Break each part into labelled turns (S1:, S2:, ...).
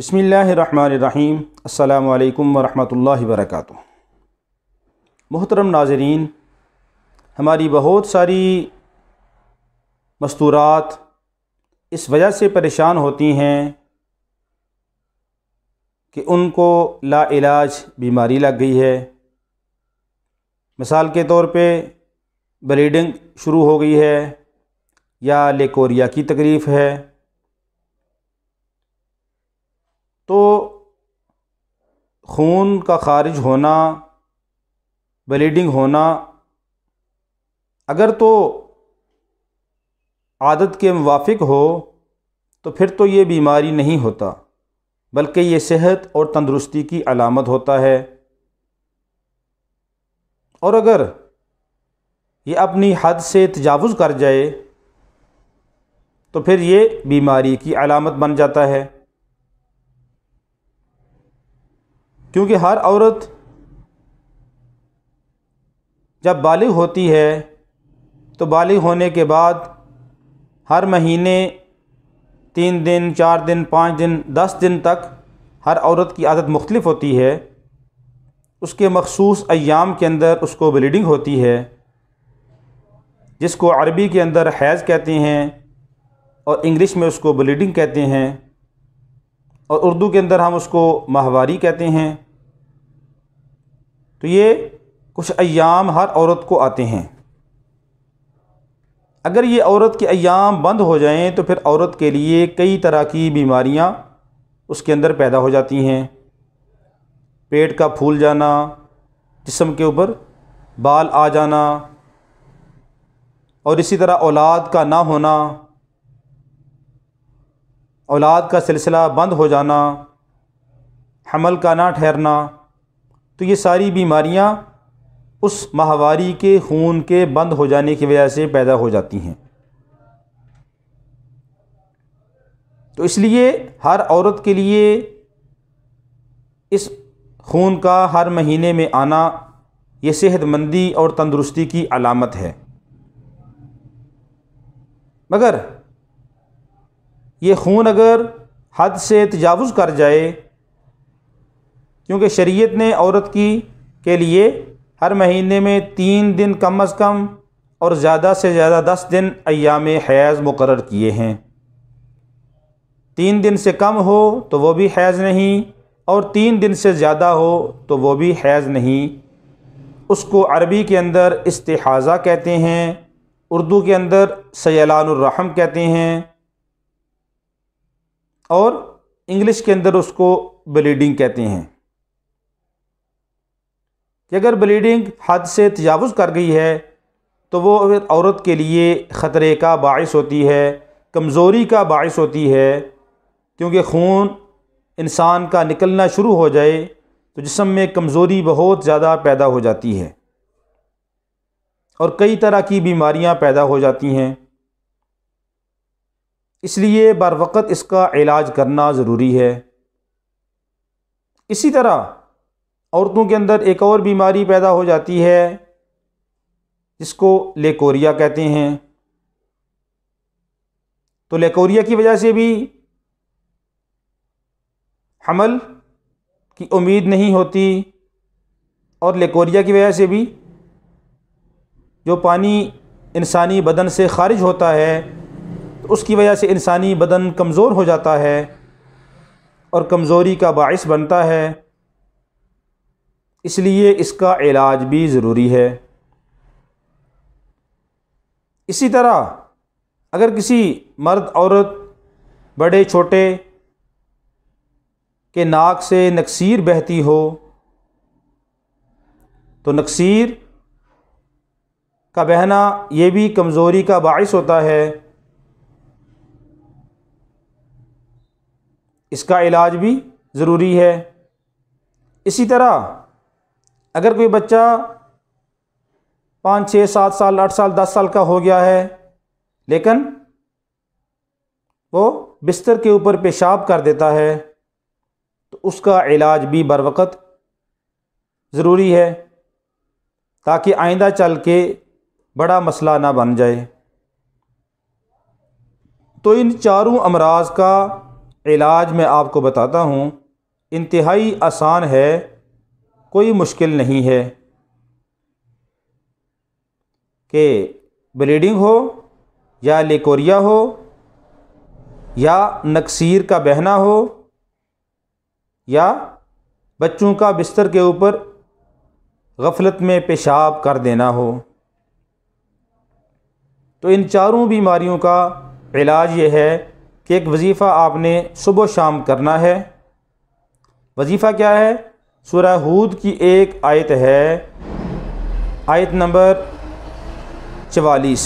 S1: بسم اللہ الرحمن الرحیم۔ السلام علیکم ورحمۃ اللہ وبرکاتہ۔ محترم ناظرین، ہماری بہت ساری مستورات اس وجہ سے پریشان ہوتی ہیں کہ ان کو لا علاج بیماری لگ گئی ہے۔ مثال کے طور پہ بلیڈنگ شروع ہو گئی ہے یا لیکوریا کی تکلیف ہے، تو خون کا خارج ہونا، بلیڈنگ ہونا اگر تو عادت کے موافق ہو تو پھر تو یہ بیماری نہیں ہوتا، بلکہ یہ صحت اور تندرستی کی علامت ہوتا ہے۔ اور اگر یہ اپنی حد سے تجاوز کر جائے تو پھر یہ بیماری کی علامت بن جاتا ہے، کیونکہ ہر عورت جب بالغ ہوتی ہے تو بالغ ہونے کے بعد ہر مہینے 3 دن، 4 دن، 5 دن، 10 دن تک ہر عورت کی عادت مختلف ہوتی ہے۔ اس کے مخصوص ایام کے اندر اس کو بلیڈنگ ہوتی ہے، جس کو عربی کے اندر حیض کہتے ہیں اور انگلش میں اس کو بلیڈنگ کہتے ہیں، اور اردو کے اندر ہم اس کو ماہواری کہتے ہیں۔ تو یہ کچھ ایام ہر عورت کو آتے ہیں۔ اگر یہ عورت کے ایام بند ہو جائیں تو پھر عورت کے لیے کئی طرح کی بیماریاں اس کے اندر پیدا ہو جاتی ہیں۔ پیٹ کا پھول جانا، جسم کے اوپر بال آ جانا، اور اسی طرح اولاد کا نہ ہونا، اولاد کا سلسلہ بند ہو جانا، حمل کا نہ ٹھہرنا، تو یہ ساری بیماریاں اس ماہواری کے خون کے بند ہو جانے کی وجہ سے پیدا ہو جاتی ہیں۔ تو اس لیے ہر عورت کے لیے اس خون کا ہر مہینے میں آنا یہ صحت مندی اور تندرستی کی علامت ہے۔ مگر یہ خون اگر حد سے تجاوز کر جائے، کیونکہ شریعت نے عورت کے لیے ہر مہینے میں 3 دن کم از کم اور زیادہ سے زیادہ 10 دن ایام حیض مقرر کیے ہیں۔ 3 دن سے کم ہو تو وہ بھی حیض نہیں، اور 3 دن سے زیادہ ہو تو وہ بھی حیض نہیں۔ اس کو عربی کے اندر استحاضہ کہتے ہیں، اردو کے اندر سیلان الرحم کہتے ہیں، اور انگلش کے اندر اس کو بلیڈنگ کہتے ہیں۔ کہ اگر بلیڈنگ حد سے تجاوز کر گئی ہے تو وہ عورت کے لیے خطرے کا باعث ہوتی ہے، کمزوری کا باعث ہوتی ہے، کیونکہ خون انسان کا نکلنا شروع ہو جائے تو جسم میں کمزوری بہت زیادہ پیدا ہو جاتی ہے اور کئی طرح کی بیماریاں پیدا ہو جاتی ہیں۔ اس لیے بر وقت اس کا علاج کرنا ضروری ہے۔ اسی طرح عورتوں کے اندر ایک اور بیماری پیدا ہو جاتی ہے جس کو لیکوریا کہتے ہیں۔ تو لیکوریا کی وجہ سے بھی حمل کی امید نہیں ہوتی، اور لیکوریا کی وجہ سے بھی جو پانی انسانی بدن سے خارج ہوتا ہے تو اس کی وجہ سے انسانی بدن کمزور ہو جاتا ہے اور کمزوری کا باعث بنتا ہے۔ اس لیے اس کا علاج بھی ضروری ہے۔ اسی طرح اگر کسی مرد عورت بڑے چھوٹے کے ناک سے نکسیر بہتی ہو تو نکسیر کا بہنا یہ بھی کمزوری کا باعث ہوتا ہے۔ اس کا علاج بھی ضروری ہے۔ اسی طرح اگر کوئی بچہ 5، 6، 7 سال، 8 سال، 10 سال کا ہو گیا ہے لیکن وہ بستر کے اوپر پیشاب کر دیتا ہے تو اس کا علاج بھی بر وقت ضروری ہے، تاکہ آئندہ چل کے بڑا مسئلہ نہ بن جائے۔ تو ان چاروں امراض کا علاج میں آپ کو بتاتا ہوں، انتہائی آسان ہے، کوئی مشکل نہیں ہے کہ بلیڈنگ ہو یا لیکوریا ہو یا نکسیر کا بہنا ہو یا بچوں کا بستر کے اوپر غفلت میں پیشاب کر دینا ہو۔ تو ان چاروں بیماریوں کا علاج یہ ہے کہ ایک وظیفہ آپ نے صبح و شام کرنا ہے۔ وظیفہ کیا ہے؟ سورہ ہود کی ایک آیت ہے، آیت نمبر 44،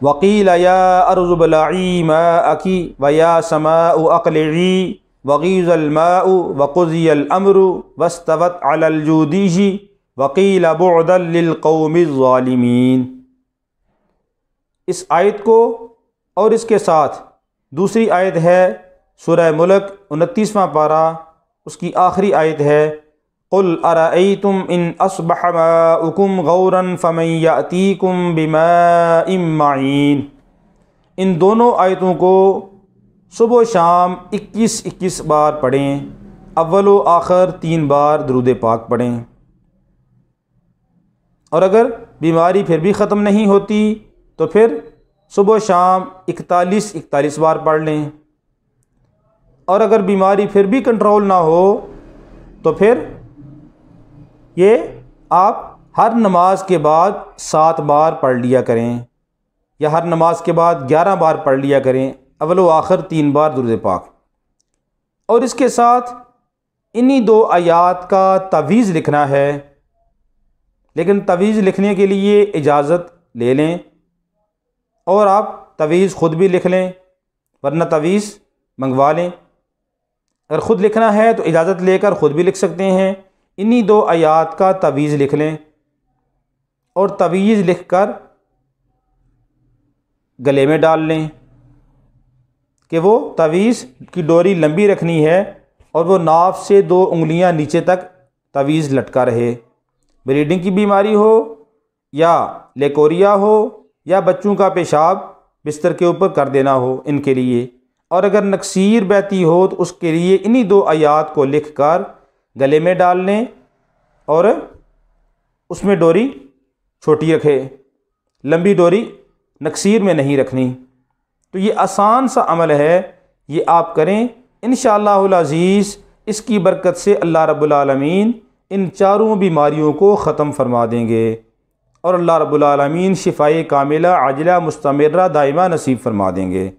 S1: وَقِيلَ يَا أَرْضُ ابْلَعِي مَاءَكِ وَيَا سَمَاءُ أَقْلِعِي وَغِيضَ الْمَاءُ وَقُضِيَ الْأَمْرُ وَاسْتَوَتْ عَلَى الْجُودِيِّ وَقِيلَ بُعْدًا لِلْقَوْمِ الظَّالِمِينَ۔ اس آیت کو اور اس کے ساتھ دوسری آیت ہے سورہ ملک 29واں پارہ، اس کی آخری آیت ہے، قُلْ أَرَأَيْتُمْ إِنْ أَصْبَحَ مَاؤُكُمْ غَوْرًا فَمَنْ يَأْتِيكُمْ بِمَاءٍ مَّعِينٍ۔ ان دونوں آیتوں کو صبح و شام 21 بار پڑھیں، اول و آخر 3 بار درود پاک پڑھیں۔ اور اگر بیماری پھر بھی ختم نہیں ہوتی تو پھر صبح و شام 41 بار پڑھ لیں، اور اگر بیماری پھر بھی کنٹرول نہ ہو تو پھر یہ آپ ہر نماز کے بعد 7 بار پڑھ لیا کریں، یا ہر نماز کے بعد 11 بار پڑھ لیا کریں، اول و آخر 3 بار درود پاک۔ اور اس کے ساتھ انہی 2 آیات کا تعویذ لکھنا ہے، لیکن تعویذ لکھنے کے لیے اجازت لے لیں، اور آپ تعویذ خود بھی لکھ لیں، ورنہ تعویذ منگوا لیں۔ اگر خود لکھنا ہے تو اجازت لے کر خود بھی لکھ سکتے ہیں۔ انہی 2 آیات کا تعویذ لکھ لیں، اور تعویذ لکھ کر گلے میں ڈال لیں کہ وہ تعویذ کی ڈوری لمبی رکھنی ہے اور وہ ناف سے 2 انگلیاں نیچے تک تعویذ لٹکا رہے۔ بلیڈنگ کی بیماری ہو یا لیکوریا ہو یا بچوں کا پیشاب بستر کے اوپر کر دینا ہو، ان کے لیے۔ اور اگر نکسیر بہتی ہو تو اس کے لیے انہی 2 آیات کو لکھ کر گلے میں ڈال لیں، اور اس میں ڈوری چھوٹی رکھے، لمبی ڈوری نکسیر میں نہیں رکھنی۔ تو یہ آسان سا عمل ہے، یہ آپ کریں، انشاءاللہ العزیز اس کی برکت سے اللہ رب العالمین ان چاروں بیماریوں کو ختم فرما دیں گے، اور اللہ رب العالمین شفائے کاملہ عاجلہ مستمرہ دائمہ نصیب فرما دیں گے۔